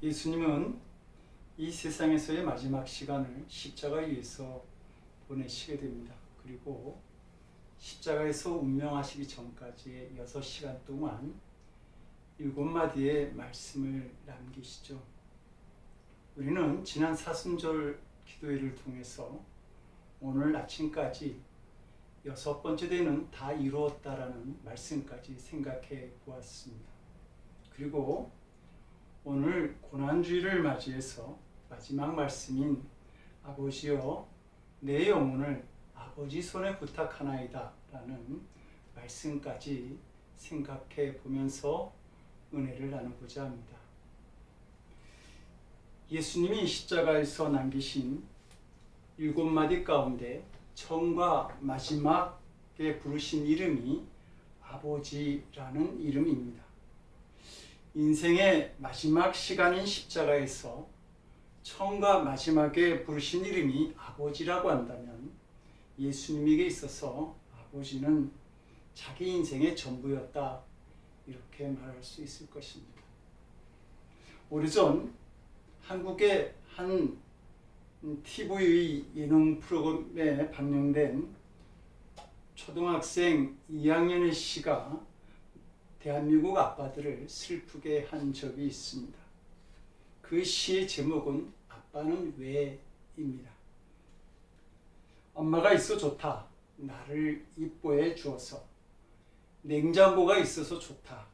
예수님은 이 세상에서의 마지막 시간을 십자가 위에서 보내시게 됩니다. 그리고 십자가에서 운명하시기 전까지의 6시간 동안 7마디의 말씀을 남기시죠. 우리는 지난 사순절 기도회를 통해서 오늘 아침까지 6번째 되는 다 이루었다라는 말씀까지 생각해 보았습니다. 그리고 오늘 고난주일을 맞이해서 마지막 말씀인 아버지여 내 영혼을 아버지 손에 부탁하나이다 라는 말씀까지 생각해 보면서 은혜를 나누고자 합니다. 예수님이 십자가에서 남기신 7마디 가운데 처음과 마지막에 부르신 이름이 아버지라는 이름입니다. 인생의 마지막 시간인 십자가에서 처음과 마지막에 부르신 이름이 아버지라고 한다면 예수님에게 있어서 아버지는 자기 인생의 전부였다, 이렇게 말할 수 있을 것입니다. 오래전 한국의 한 TV 예능 프로그램에 방영된 초등학생 2학년의 시가 대한민국 아빠들을 슬프게 한 적이 있습니다. 그 시의 제목은 아빠는 왜입니다. 엄마가 있어 좋다. 나를 이뻐해 주어서. 냉장고가 있어서 좋다.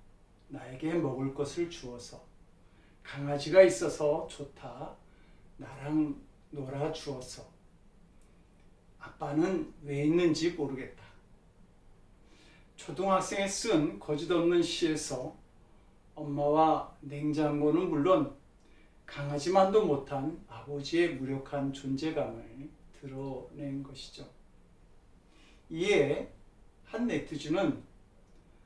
나에게 먹을 것을 주어서. 강아지가 있어서 좋다. 나랑 놀아 주어서. 아빠는 왜 있는지 모르겠다. 초등학생이 쓴 거짓없는 시에서 엄마와 냉장고는 물론 강아지만도 못한 아버지의 무력한 존재감을 드러낸 것이죠. 이에 한 네티즌은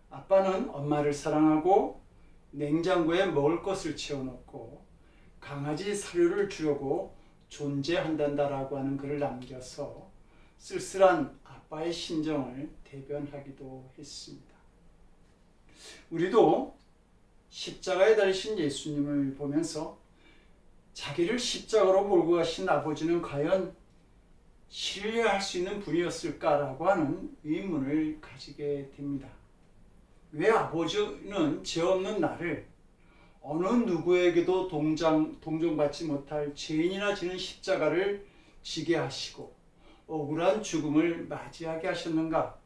아빠는 엄마를 사랑하고 냉장고에 먹을 것을 채워놓고 강아지 사료를 주려고 존재한단다라고 하는 글을 남겨서 쓸쓸한 아빠의 심정을 대변하기도 했습니다. 우리도 십자가에 달리신 예수님을 보면서 자기를 십자가로 몰고 가신 아버지는 과연 신뢰할 수 있는 분이었을까라고 하는 의문을 가지게 됩니다. 왜 아버지는 죄 없는 나를 어느 누구에게도 동정받지 못할 죄인이나 지는 십자가를 지게 하시고 억울한 죽음을 맞이하게 하셨는가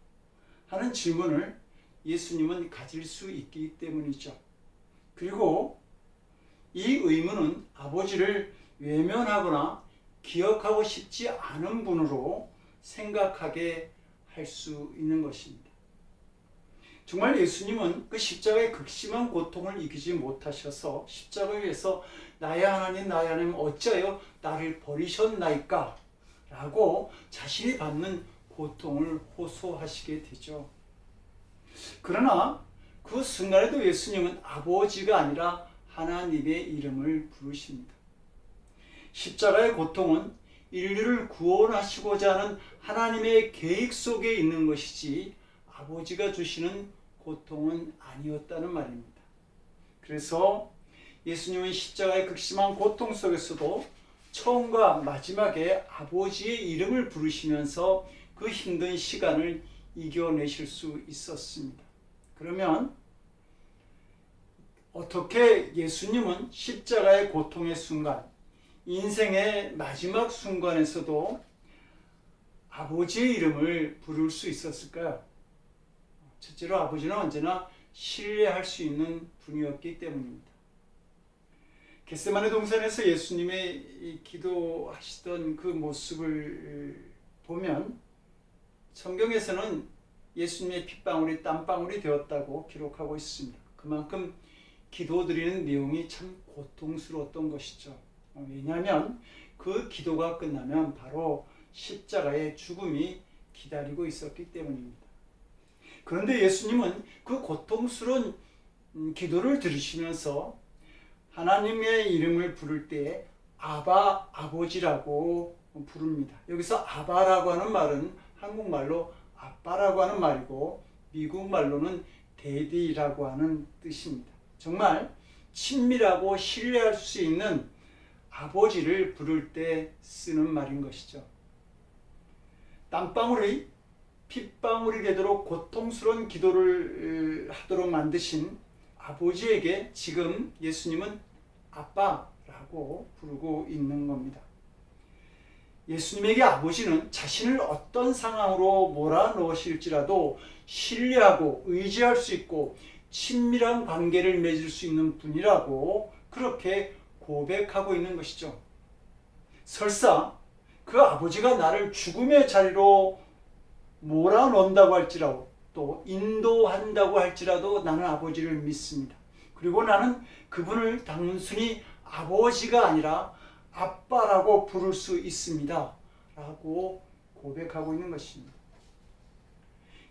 하는 질문을 예수님은 가질 수 있기 때문이죠. 그리고 이 의문은 아버지를 외면하거나 기억하고 싶지 않은 분으로 생각하게 할 수 있는 것입니다. 정말 예수님은 그 십자가의 극심한 고통을 이기지 못하셔서 십자가 위에서 나의 하나님 나의 하나님 어찌하여 나를 버리셨나이까 라고 자신이 받는 고통을 호소하시게 되죠. 그러나 그 순간에도 예수님은 아버지가 아니라 하나님의 이름을 부르십니다. 십자가의 고통은 인류를 구원하시고자 하는 하나님의 계획 속에 있는 것이지 아버지가 주시는 고통은 아니었다는 말입니다. 그래서 예수님은 십자가의 극심한 고통 속에서도 처음과 마지막에 아버지의 이름을 부르시면서 그 힘든 시간을 이겨내실 수 있었습니다. 그러면 어떻게 예수님은 십자가의 고통의 순간, 인생의 마지막 순간에서도 아버지의 이름을 부를 수 있었을까요? 첫째로 아버지는 언제나 신뢰할 수 있는 분이었기 때문입니다. 겟세마네 동산에서 예수님의 기도하시던 그 모습을 보면 성경에서는 예수님의 핏방울이 땀방울이 되었다고 기록하고 있습니다. 그만큼 기도드리는 내용이 참 고통스러웠던 것이죠. 왜냐하면 그 기도가 끝나면 바로 십자가의 죽음이 기다리고 있었기 때문입니다. 그런데 예수님은 그 고통스러운 기도를 들으시면서 하나님의 이름을 부를 때 아바, 아버지라고 부릅니다. 여기서 아바라고 하는 말은 한국말로 아빠라고 하는 말이고 미국 말로는 데디라고 하는 뜻입니다. 정말 친밀하고 신뢰할 수 있는 아버지를 부를 때 쓰는 말인 것이죠. 땀방울이 핏방울이 되도록 고통스러운 기도를 하도록 만드신 아버지에게 지금 예수님은 아빠라고 부르고 있는 겁니다. 예수님에게 아버지는 자신을 어떤 상황으로 몰아넣으실지라도 신뢰하고 의지할 수 있고 친밀한 관계를 맺을 수 있는 분이라고 그렇게 고백하고 있는 것이죠. 설사 그 아버지가 나를 죽음의 자리로 몰아넣는다고 할지라도 또 인도한다고 할지라도 나는 아버지를 믿습니다. 그리고 나는 그분을 단순히 아버지가 아니라 아빠라고 부를 수 있습니다. 라고 고백하고 있는 것입니다.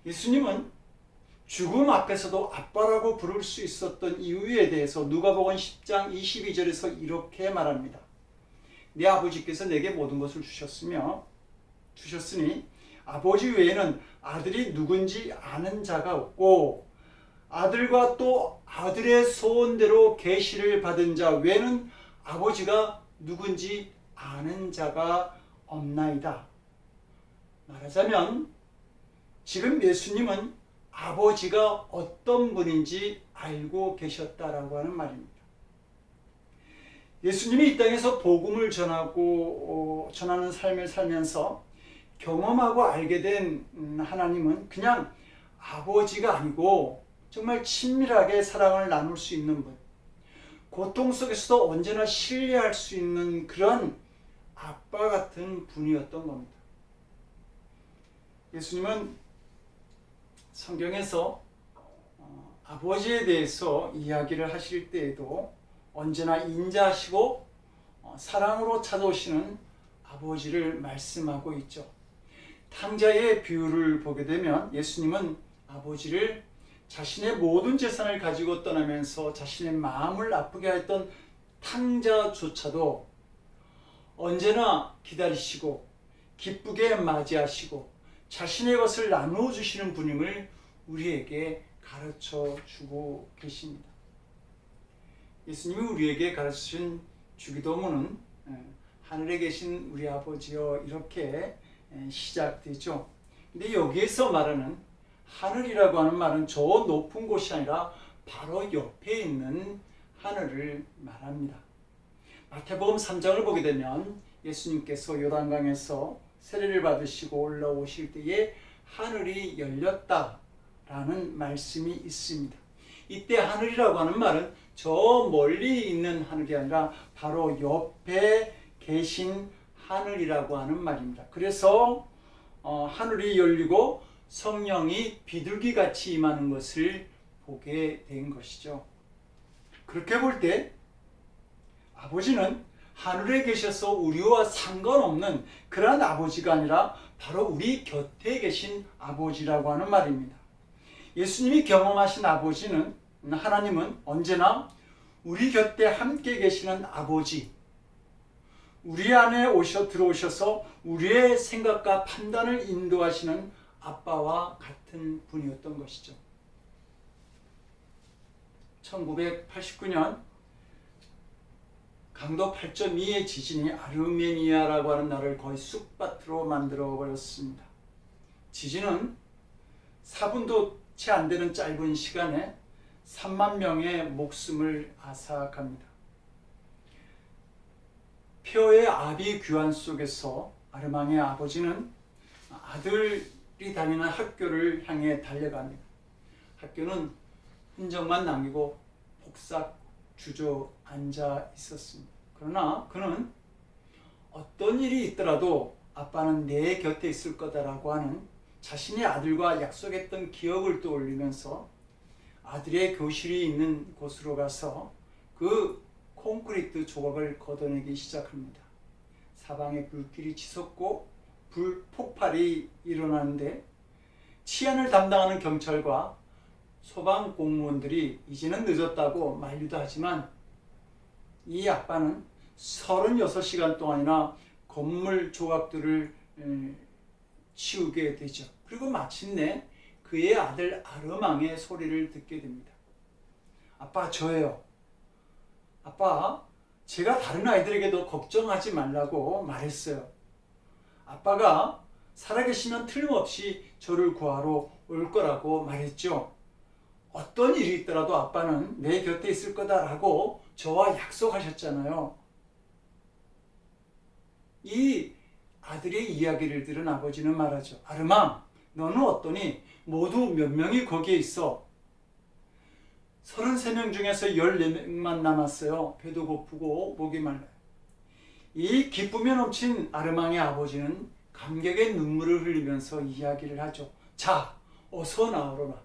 예수님은 죽음 앞에서도 아빠라고 부를 수 있었던 이유에 대해서 누가복음 10장 22절에서 이렇게 말합니다. 내 아버지께서 내게 모든 것을 주셨으니 아버지 외에는 아들이 누군지 아는 자가 없고 아들과 또 아들의 소원대로 계시를 받은 자 외에는 아버지가 누군지 아는 자가 없나이다. 말하자면 지금 예수님은 아버지가 어떤 분인지 알고 계셨다라고 하는 말입니다. 예수님이 이 땅에서 복음을 전하는 삶을 살면서 경험하고 알게 된 하나님은 그냥 아버지가 아니고 정말 친밀하게 사랑을 나눌 수 있는 분, 고통 속에서도 언제나 신뢰할 수 있는 그런 아빠 같은 분이었던 겁니다. 예수님은 성경에서 아버지에 대해서 이야기를 하실 때에도 언제나 인자하시고 사랑으로 찾아오시는 아버지를 말씀하고 있죠. 탕자의 비유를 보게 되면 예수님은 아버지를 자신의 모든 재산을 가지고 떠나면서 자신의 마음을 아프게 했던 탕자조차도 언제나 기다리시고 기쁘게 맞이하시고 자신의 것을 나누어 주시는 분임을 우리에게 가르쳐 주고 계십니다. 예수님이 우리에게 가르치신 주기도문은 하늘에 계신 우리 아버지여 이렇게 시작되죠. 근데 여기에서 말하는 하늘이라고 하는 말은 저 높은 곳이 아니라 바로 옆에 있는 하늘을 말합니다. 마태복음 3장을 보게 되면 예수님께서 요단강에서 세례를 받으시고 올라오실 때에 하늘이 열렸다라는 말씀이 있습니다. 이때 하늘이라고 하는 말은 저 멀리 있는 하늘이 아니라 바로 옆에 계신 하늘이라고 하는 말입니다. 그래서 하늘이 열리고 성령이 비둘기같이 임하는 것을 보게 된 것이죠. 그렇게 볼 때 아버지는 하늘에 계셔서 우리와 상관없는 그런 아버지가 아니라 바로 우리 곁에 계신 아버지라고 하는 말입니다. 예수님이 경험하신 아버지는 하나님은 언제나 우리 곁에 함께 계시는 아버지, 우리 안에 들어오셔서 우리의 생각과 판단을 인도하시는 아빠와 같은 분이었던 것이죠. 1989년 강도 8.2의 지진이 아르메니아라고 하는 나라를 거의 쑥밭으로 만들어 버렸습니다. 지진은 4분도 채 안 되는 짧은 시간에 3만 명의 목숨을 앗아갑니다. 폐허의 아비 규환 속에서 아르망의 아버지는 아들이 다니는 학교를 향해 달려갑니다. 학교는 흔적만 남기고 폭삭 주저앉아 있었습니다. 그러나 그는 어떤 일이 있더라도 아빠는 내 곁에 있을 거다라고 하는 자신의 아들과 약속했던 기억을 떠올리면서 아들의 교실이 있는 곳으로 가서 그 콘크리트 조각을 걷어내기 시작합니다. 사방에 불길이 치솟고 불폭발이 일어나는데 치안을 담당하는 경찰과 소방 공무원들이 이제는 늦었다고 만류도 하지만 이 아빠는 36시간 동안이나 건물 조각들을 치우게 되죠. 그리고 마침내 그의 아들 아르망의 소리를 듣게 됩니다. 아빠 저예요. 아빠, 제가 다른 아이들에게도 걱정하지 말라고 말했어요. 아빠가 살아계시면 틀림없이 저를 구하러 올 거라고 말했죠. 어떤 일이 있더라도 아빠는 내 곁에 있을 거다라고 저와 약속하셨잖아요. 이 아들의 이야기를 들은 아버지는 말하죠. 아르망, 너는 어떠니? 모두 몇 명이 거기에 있어? 33명 중에서 14명만 남았어요. 배도 고프고 목이 말라요. 이 기쁨에 넘친 아르망의 아버지는 감격의 눈물을 흘리면서 이야기를 하죠. 자, 어서 나오너라.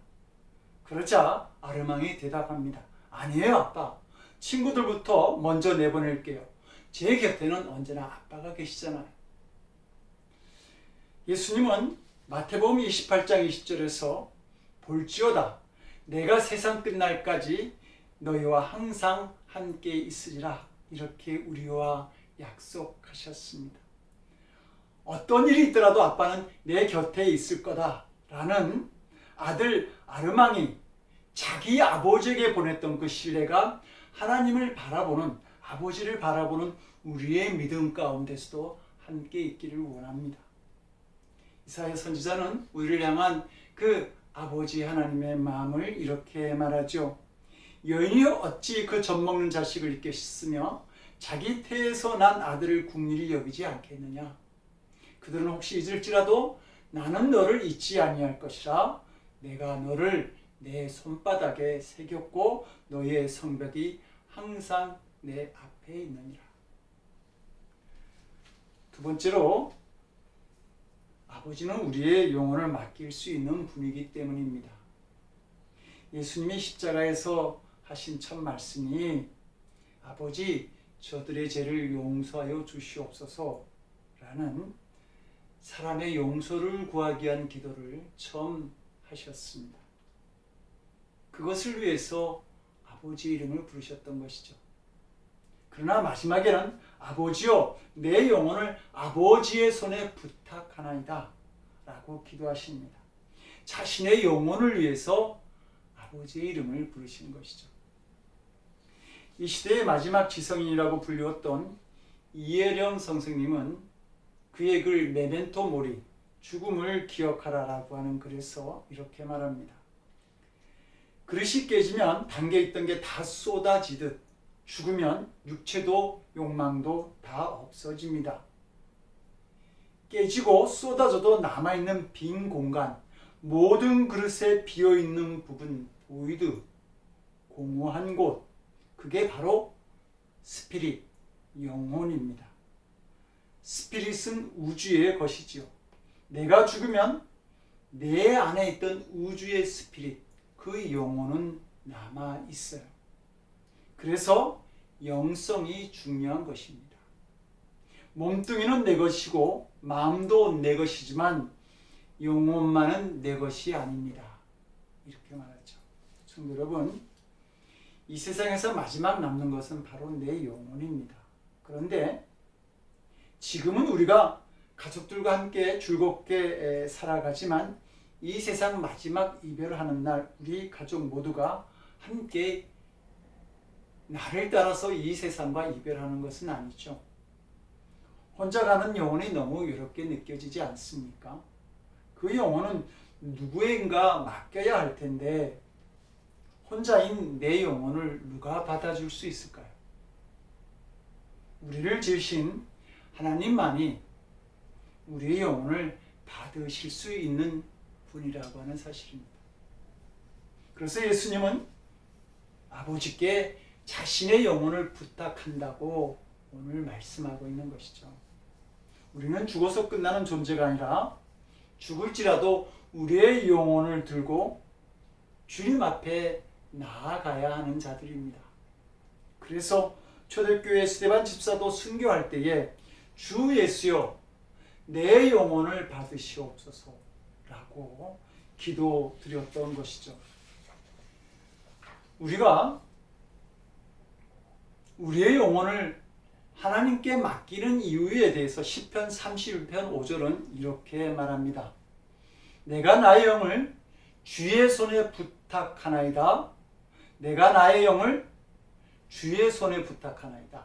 그러자 아르망이 대답합니다. 아니에요, 아빠. 친구들부터 먼저 내보낼게요. 제 곁에는 언제나 아빠가 계시잖아요. 예수님은 마태복음 28장 20절에서 볼지어다 내가 세상 끝날까지 너희와 항상 함께 있으리라 이렇게 우리와 약속하셨습니다. 어떤 일이 있더라도 아빠는 내 곁에 있을 거다라는 아들 아르망이 자기 아버지에게 보냈던 그 신뢰가 하나님을 바라보는, 아버지를 바라보는 우리의 믿음 가운데서도 함께 있기를 원합니다. 이사야 선지자는 우리를 향한 그 아버지 하나님의 마음을 이렇게 말하죠. 여인이 어찌 그 젖먹는 자식을 잊게 씻으며 자기 태에서 난 아들을 국리히 여기지 않겠느냐. 그들은 혹시 잊을지라도 나는 너를 잊지 아니할 것이라. 내가 너를 내 손바닥에 새겼고 너의 성벽이 항상 내 앞에 있느니라. 두 번째로 아버지는 우리의 영혼을 맡길 수 있는 분이기 때문입니다. 예수님이 십자가에서 하신 첫 말씀이 아버지 저들의 죄를 용서하여 주시옵소서 라는 사람의 용서를 구하기 위한 기도를 처음 하셨습니다. 그것을 위해서 아버지 이름을 부르셨던 것이죠. 그러나 마지막에는 아버지여 내 영혼을 아버지의 손에 부탁하나이다 라고 기도하십니다. 자신의 영혼을 위해서 아버지의 이름을 부르신 것이죠. 이 시대의 마지막 지성인이라고 불리웠던 이혜령 선생님은 그의 글 메멘토 모리, 죽음을 기억하라라고 하는 글에서 이렇게 말합니다. 그릇이 깨지면 담겨있던 게 다 쏟아지듯 죽으면 육체도 욕망도 다 없어집니다. 깨지고 쏟아져도 남아있는 빈 공간, 모든 그릇에 비어있는 부분, 보이드, 공허한 곳, 그게 바로 스피릿, 영혼입니다. 스피릿은 우주의 것이지요. 내가 죽으면 내 안에 있던 우주의 스피릿, 그 영혼은 남아 있어요. 그래서 영성이 중요한 것입니다. 몸뚱이는 내 것이고 마음도 내 것이지만 영혼만은 내 것이 아닙니다. 이렇게 말하죠. 성도 여러분, 이 세상에서 마지막 남는 것은 바로 내 영혼입니다. 그런데 지금은 우리가 가족들과 함께 즐겁게 살아가지만 이 세상 마지막 이별을 하는 날 우리 가족 모두가 함께 나를 따라서 이 세상과 이별하는 것은 아니죠. 혼자 가는 영혼이 너무 외롭게 느껴지지 않습니까? 그 영혼은 누구인가 맡겨야 할 텐데 혼자인 내 영혼을 누가 받아줄 수 있을까요? 우리를 지으신 하나님만이 우리의 영혼을 받으실 수 있는 분이라고 하는 사실입니다. 그래서 예수님은 아버지께 자신의 영혼을 부탁한다고 오늘 말씀하고 있는 것이죠. 우리는 죽어서 끝나는 존재가 아니라 죽을지라도 우리의 영혼을 들고 주님 앞에 나아가야 하는 자들입니다. 그래서 초대교회 스데반 집사도 순교할 때에 주 예수여 내 영혼을 받으시옵소서 라고 기도드렸던 것이죠. 우리가 우리의 영혼을 하나님께 맡기는 이유에 대해서 시편 31편 5절은 이렇게 말합니다. 내가 나의 영을 주의 손에 부탁하나이다. 내가 나의 영을 주의 손에 부탁하나이다.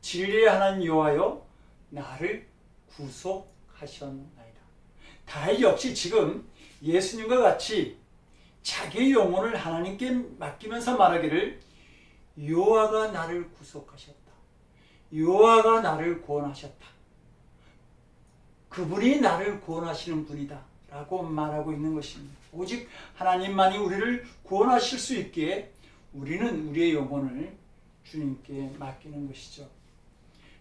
진리의 하나님 여호와여 나를 구속하셨나이다. 다윗 역시 지금 예수님과 같이 자기의 영혼을 하나님께 맡기면서 말하기를 여호와가 나를 구속하셨다. 여호와가 나를 구원하셨다. 그분이 나를 구원하시는 분이다 라고 말하고 있는 것입니다. 오직 하나님만이 우리를 구원하실 수 있기에 우리는 우리의 영혼을 주님께 맡기는 것이죠.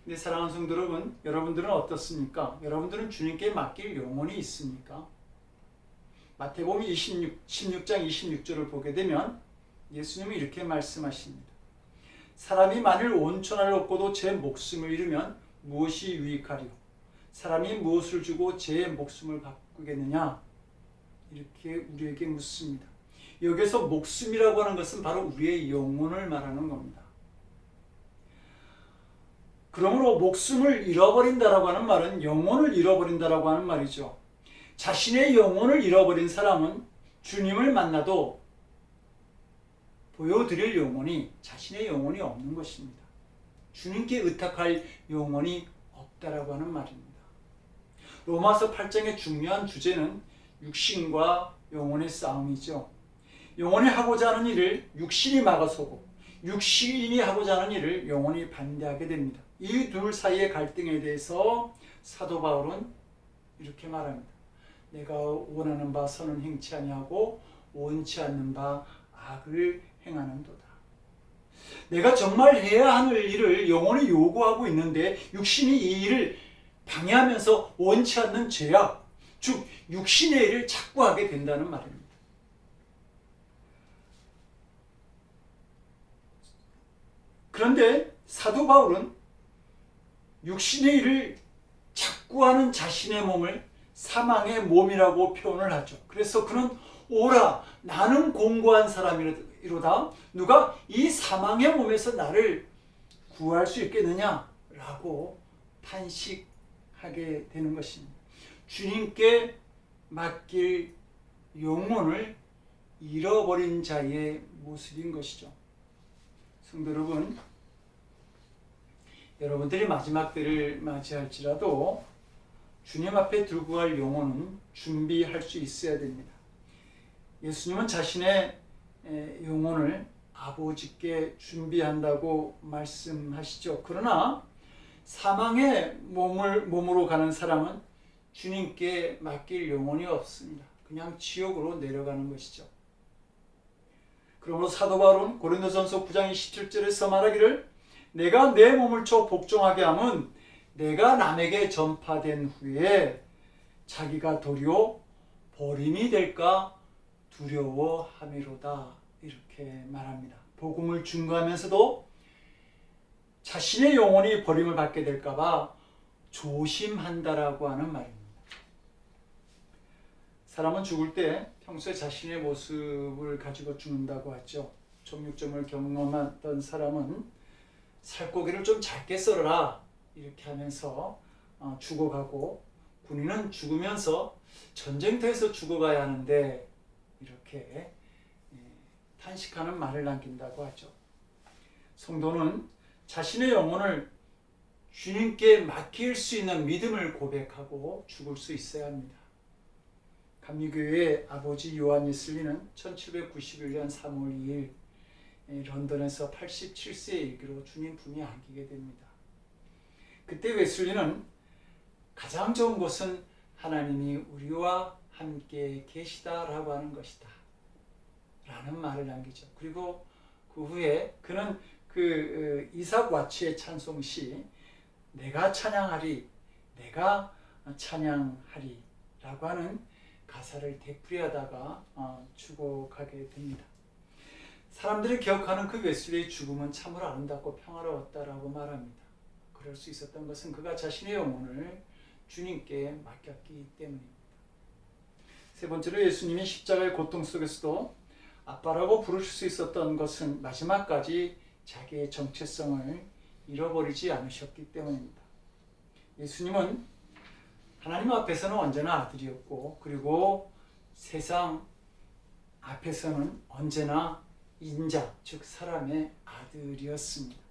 근데 사랑하는 성도 여러분, 여러분들은 어떻습니까? 여러분들은 주님께 맡길 영혼이 있습니까? 마태복음 16장 26절을 보게 되면 예수님이 이렇게 말씀하십니다. 사람이 만일 온 천하를 얻고도 제 목숨을 잃으면 무엇이 유익하리요? 사람이 무엇을 주고 제 목숨을 바꾸겠느냐? 이렇게 우리에게 묻습니다. 여기서 목숨이라고 하는 것은 바로 우리의 영혼을 말하는 겁니다. 그러므로 목숨을 잃어버린다라고 하는 말은 영혼을 잃어버린다라고 하는 말이죠. 자신의 영혼을 잃어버린 사람은 주님을 만나도 보여드릴 영혼이 자신의 영혼이 없는 것입니다. 주님께 의탁할 영혼이 없다라고 하는 말입니다. 로마서 8장의 중요한 주제는 육신과 영혼의 싸움이죠. 영혼이 하고자 하는 일을 육신이 막아서고 육신이 하고자 하는 일을 영혼이 반대하게 됩니다. 이 둘 사이의 갈등에 대해서 사도 바울은 이렇게 말합니다. 내가 원하는 바 선은 행치 아니하고 원치 않는 바 악을 행하는도다. 내가 정말 해야 하는 일을 영혼이 요구하고 있는데 육신이 이 일을 방해하면서 원치 않는 죄악, 즉 육신의 일을 자꾸 하게 된다는 말입니다. 그런데 사도 바울은 육신의 일을 자꾸 하는 자신의 몸을 사망의 몸이라고 표현을 하죠. 그래서 그는 오라 나는 공고한 사람이로다. 누가 이 사망의 몸에서 나를 구할 수 있겠느냐라고 탄식하게 되는 것입니다. 주님께 맡길 영혼을 잃어버린 자의 모습인 것이죠. 성도 여러분, 여러분들이 마지막 때를 맞이할지라도 주님 앞에 들고 갈 영혼은 준비할 수 있어야 됩니다. 예수님은 자신의 영혼을 아버지께 준비한다고 말씀하시죠. 그러나 사망의 몸으로 가는 사람은 주님께 맡길 영혼이 없습니다. 그냥 지옥으로 내려가는 것이죠. 그러므로 사도 바울은 고린도전서 9장 27절에서 말하기를 내가 내 몸을 쳐 복종하게 함은 내가 남에게 전파된 후에 자기가 도리어 버림이 될까 두려워함이로다. 이렇게 말합니다. 복음을 증거하면서도 자신의 영혼이 버림을 받게 될까 봐 조심한다라고 하는 말입니다. 사람은 죽을 때 평소에 자신의 모습을 가지고 죽는다고 하죠. 정육점을 경험했던 사람은 살코기를 좀 작게 썰어라 이렇게 하면서 죽어가고, 군인은 죽으면서 전쟁터에서 죽어가야 하는데 이렇게 탄식하는 말을 남긴다고 하죠. 성도는 자신의 영혼을 주님께 맡길 수 있는 믿음을 고백하고 죽을 수 있어야 합니다. 감리교회의 아버지 요한 웨슬리는 1791년 3월 2일 런던에서 87세의 일기로 주님 품에 안기게 됩니다. 그때 웨슬리는 가장 좋은 것은 하나님이 우리와 함께 계시다라고 하는 것이다 라는 말을 남기죠. 그리고 그 후에 그는 이삭 와츠의 찬송시 내가 찬양하리 내가 찬양하리 라고 하는 가사를 되풀이하다가 죽어가게 됩니다. 사람들이 기억하는 그 웨슬리의 죽음은 참으로 아름답고 평화로웠다라고 말합니다. 그럴 수 있었던 것은 그가 자신의 영혼을 주님께 맡겼기 때문입니다. 세 번째로 예수님이 십자가의 고통 속에서도 아빠라고 부르실 수 있었던 것은 마지막까지 자기의 정체성을 잃어버리지 않으셨기 때문입니다. 예수님은 하나님 앞에서는 언제나 아들이었고, 그리고 세상 앞에서는 언제나 인자, 즉 사람의 아들이었습니다.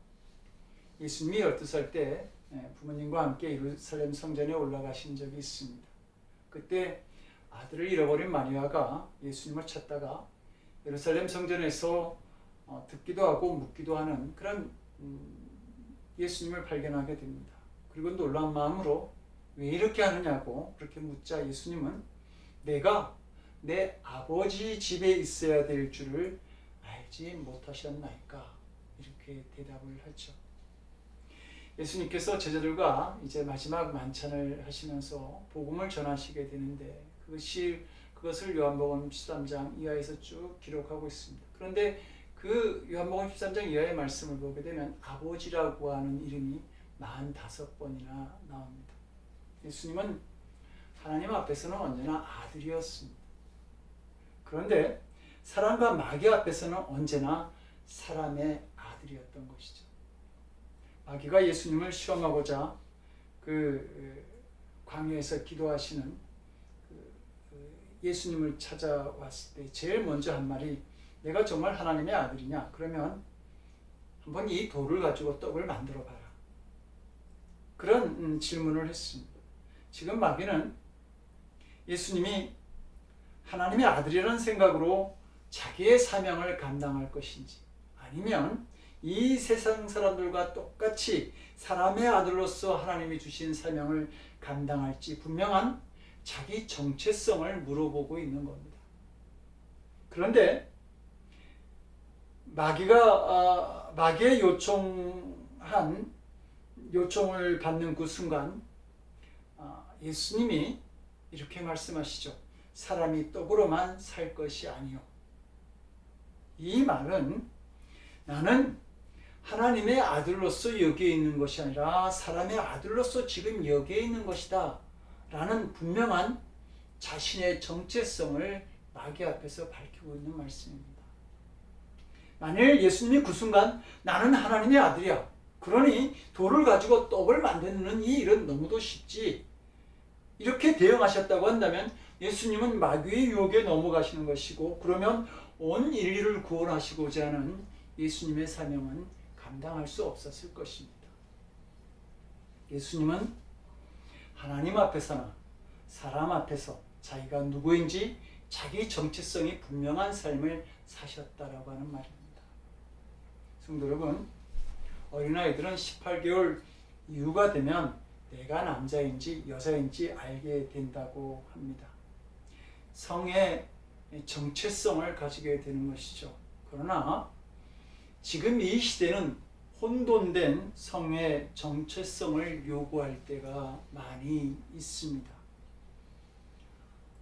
예수님이 12살 때 부모님과 함께 예루살렘 성전에 올라가신 적이 있습니다. 그때 아들을 잃어버린 마리아가 예수님을 찾다가 예루살렘 성전에서 듣기도 하고 묻기도 하는 그런 예수님을 발견하게 됩니다. 그리고 놀라운 마음으로 왜 이렇게 하느냐고 그렇게 묻자 예수님은 내가 내 아버지 집에 있어야 될 줄을 알지 못하셨나이까 이렇게 대답을 하죠. 예수님께서 제자들과 이제 마지막 만찬을 하시면서 복음을 전하시게 되는데 그것을 요한복음 13장 이하에서 쭉 기록하고 있습니다. 그런데 그 요한복음 13장 이하의 말씀을 보게 되면 아버지라고 하는 이름이 45번이나 나옵니다. 예수님은 하나님 앞에서는 언제나 아들이었습니다. 그런데 사람과 마귀 앞에서는 언제나 사람의 아들이었던 것이죠. 마귀가 예수님을 시험하고자 그 광야에서 기도하시는 예수님을 찾아왔을 때 제일 먼저 한 말이 내가 정말 하나님의 아들이냐? 그러면 한번 이 돌을 가지고 떡을 만들어 봐라. 그런 질문을 했습니다. 지금 마귀는 예수님이 하나님의 아들이라는 생각으로 자기의 사명을 감당할 것인지 아니면 이 세상 사람들과 똑같이 사람의 아들로서 하나님이 주신 사명을 감당할지 분명한 자기 정체성을 물어보고 있는 겁니다. 그런데 마귀의 요청을 받는 그 순간 예수님이 이렇게 말씀하시죠. 사람이 떡으로만 살 것이 아니요. 이 말은 나는 하나님의 아들로서 여기에 있는 것이 아니라 사람의 아들로서 지금 여기에 있는 것이다 라는 분명한 자신의 정체성을 마귀 앞에서 밝히고 있는 말씀입니다. 만일 예수님이 그 순간 나는 하나님의 아들이야. 그러니 돌을 가지고 떡을 만드는 이 일은 너무도 쉽지. 이렇게 대응하셨다고 한다면 예수님은 마귀의 유혹에 넘어가시는 것이고 그러면 온 인류를 구원하시고자 하는 예수님의 사명은 감당할 수 없었을 것입니다. 예수님은 하나님 앞에서나 사람 앞에서 자기가 누구인지 자기 정체성이 분명한 삶을 사셨다라고 하는 말입니다. 성도 여러분, 어린아이들은 18개월 이후가 되면 내가 남자인지 여자인지 알게 된다고 합니다. 성의 정체성을 가지게 되는 것이죠. 그러나 지금 이 시대는 혼돈된 성의 정체성을 요구할 때가 많이 있습니다.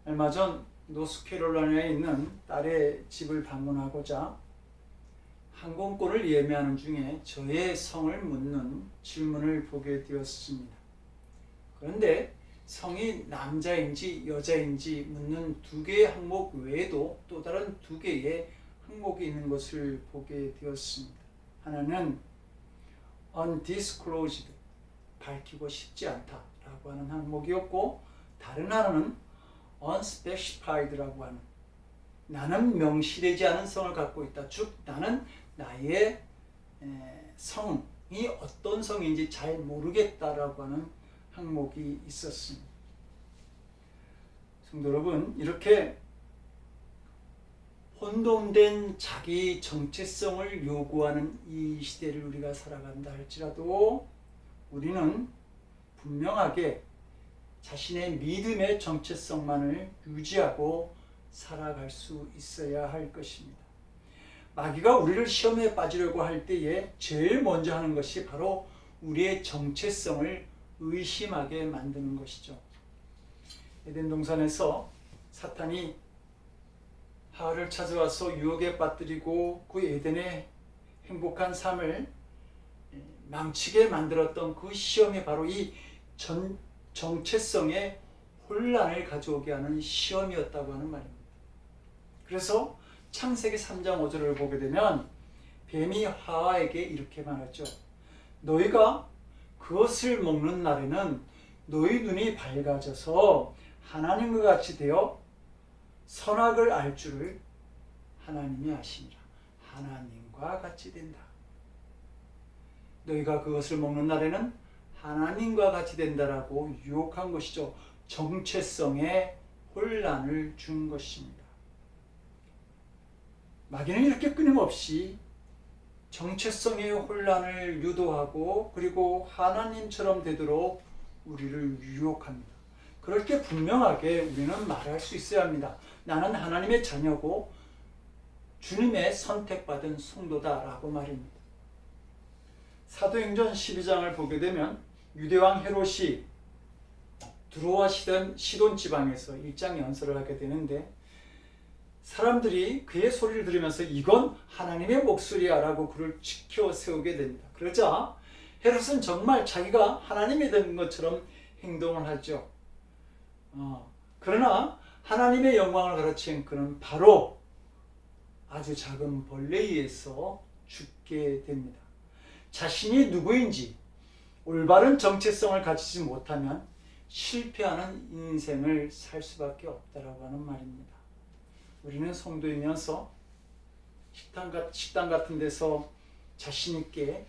얼마 전 노스캐롤라이나에 있는 딸의 집을 방문하고자 항공권을 예매하는 중에 저의 성을 묻는 질문을 보게 되었습니다. 그런데 성이 남자인지 여자인지 묻는 2개의 항목 외에도 또 다른 2개의 항목이 있는 것을 보게 되었습니다. 하나는 undisclosed, 밝히고 싶지 않다라고 하는 항목이었고 다른 하나는 unspecified라고 하는 나는 명시되지 않은 성을 갖고 있다. 즉 나는 나의 성이 어떤 성인지 잘 모르겠다라고 하는 항목이 있었습니다. 성도 여러분, 이렇게 혼돈된 자기 정체성을 요구하는 이 시대를 우리가 살아간다 할지라도 우리는 분명하게 자신의 믿음의 정체성만을 유지하고 살아갈 수 있어야 할 것입니다. 마귀가 우리를 시험에 빠지려고 할 때에 제일 먼저 하는 것이 바로 우리의 정체성을 의심하게 만드는 것이죠. 에덴 동산에서 사탄이 하와를 찾아와서 유혹에 빠뜨리고 그 에덴의 행복한 삶을 망치게 만들었던 그 시험이 바로 이 정체성의 혼란을 가져오게 하는 시험이었다고 하는 말입니다. 그래서 창세기 3장 5절을 보게 되면 뱀이 하와에게 이렇게 말하죠. 너희가 그것을 먹는 날에는 너희 눈이 밝아져서 하나님과 같이 되어 선악을 알 줄을 하나님이 아시니라. 하나님과 같이 된다. 너희가 그것을 먹는 날에는 하나님과 같이 된다라고 유혹한 것이죠. 정체성의 혼란을 준 것입니다. 마귀는 이렇게 끊임없이 정체성의 혼란을 유도하고 그리고 하나님처럼 되도록 우리를 유혹합니다. 그럴 때 분명하게 우리는 말할 수 있어야 합니다. 나는 하나님의 자녀고 주님의 선택받은 성도다라고 말입니다. 사도행전 12장을 보게 되면 유대왕 헤롯이 두로아시던 시돈 지방에서 일장 연설을 하게 되는데 사람들이 그의 소리를 들으면서 이건 하나님의 목소리야 라고 그를 지켜 세우게 됩니다. 그러자 헤롯은 정말 자기가 하나님이 된 것처럼 행동을 하죠. 그러나 하나님의 영광을 가르친 그는 바로 아주 작은 벌레에 의해서 죽게 됩니다. 자신이 누구인지 올바른 정체성을 가지지 못하면 실패하는 인생을 살 수밖에 없다라고 하는 말입니다. 우리는 성도이면서 식당 같은 데서 자신 있게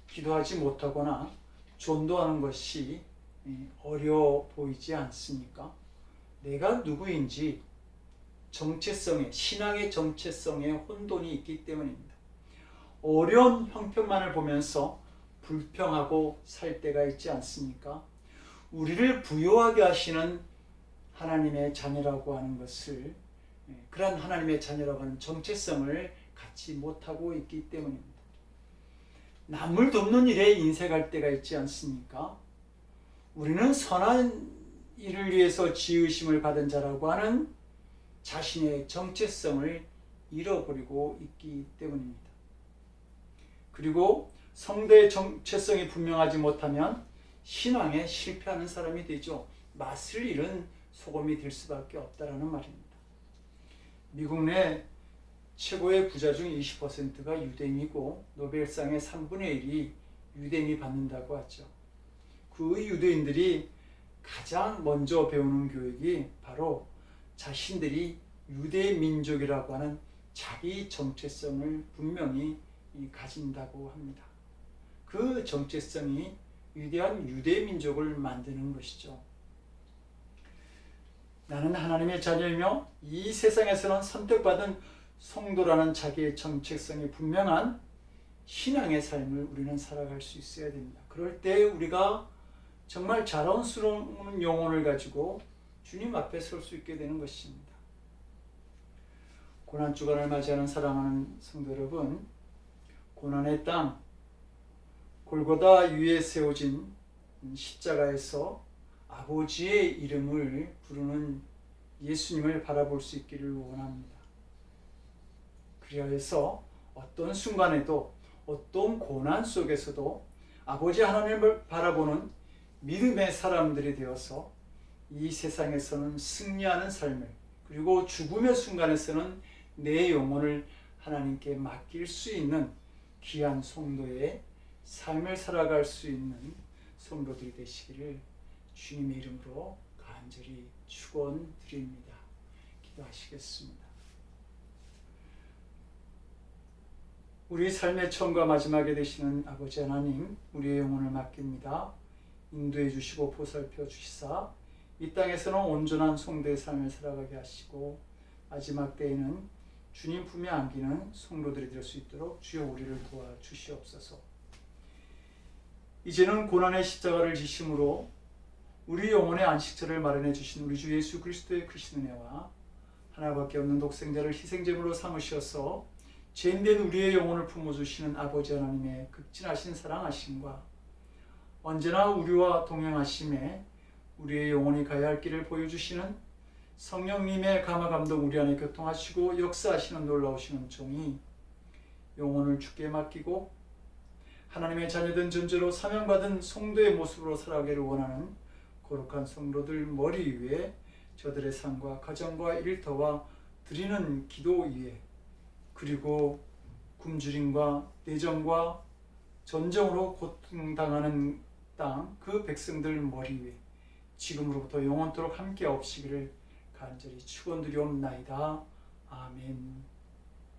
기도하지 못하거나 전도하는 것이 어려워 보이지 않습니까? 내가 누구인지 신앙의 정체성에 혼돈이 있기 때문입니다. 어려운 형편만을 보면서 불평하고 살 때가 있지 않습니까? 우리를 부요하게 하시는 하나님의 자녀라고 하는 것을, 그러한 하나님의 자녀라고 하는 정체성을 갖지 못하고 있기 때문입니다. 남을 돕는 일에 인색할 때가 있지 않습니까? 우리는 선한 일을 위해서 지으심을 받은 자라고 하는 자신의 정체성을 잃어버리고 있기 때문입니다. 그리고 성도의 정체성이 분명하지 못하면 신앙에 실패하는 사람이 되죠. 맛을 잃은 소금이 될 수밖에 없다라는 말입니다. 미국 내 최고의 부자 중 20%가 유대인이고 노벨상의 3분의 1이 유대인이 받는다고 하죠. 그 유대인들이 가장 먼저 배우는 교육이 바로 자신들이 유대 민족이라고 하는 자기 정체성을 분명히 가진다고 합니다. 그 정체성이 위대한 유대 민족을 만드는 것이죠. 나는 하나님의 자녀이며 이 세상에서는 선택받은 성도라는 자기의 정체성이 분명한 신앙의 삶을 우리는 살아갈 수 있어야 됩니다. 그럴 때 우리가 정말 자랑스러운 영혼을 가지고 주님 앞에 설 수 있게 되는 것입니다. 고난주간을 맞이하는 사랑하는 성도 여러분, 고난의 땅 골고다 위에 세워진 십자가에서 아버지의 이름을 부르는 예수님을 바라볼 수 있기를 원합니다. 그리하여서 어떤 순간에도 어떤 고난 속에서도 아버지 하나님을 바라보는 믿음의 사람들이 되어서 이 세상에서는 승리하는 삶을, 그리고 죽음의 순간에서는 내 영혼을 하나님께 맡길 수 있는 귀한 성도의 삶을 살아갈 수 있는 성도들이 되시기를 주님의 이름으로 간절히 축원드립니다. 기도하시겠습니다. 우리 삶의 처음과 마지막에 되시는 아버지 하나님, 우리의 영혼을 맡깁니다. 인도해 주시고 보살펴 주시사 이 땅에서는 온전한 성도의 삶을 살아가게 하시고 마지막 때에는 주님 품에 안기는 성도들이 될 수 있도록 주여 우리를 도와주시옵소서. 이제는 고난의 십자가를 지심으로 우리 영혼의 안식처를 마련해 주신 우리 주 예수 그리스도의 크신 은혜와 하나밖에 없는 독생자를 희생제물로 삼으셔서 죄인된 우리의 영혼을 품어주시는 아버지 하나님의 극진하신 사랑하심과 언제나 우리와 동행하심에 우리의 영혼이 가야 할 길을 보여주시는 성령님의 감화감동 우리 안에 교통하시고 역사하시는 놀라우신 은총이 영혼을 주께 맡기고 하나님의 자녀된 존재로 사명받은 성도의 모습으로 살아가기를 원하는 거룩한 성도들 머리 위에 저들의 삶과 가정과 일터와 드리는 기도 위에, 그리고 굶주림과 내정과 전쟁으로 고통당하는 땅 그 백성들 머리 위에 지금으로부터 영원토록 함께 없시기를 간절히 축원드리옵나이다. 아멘.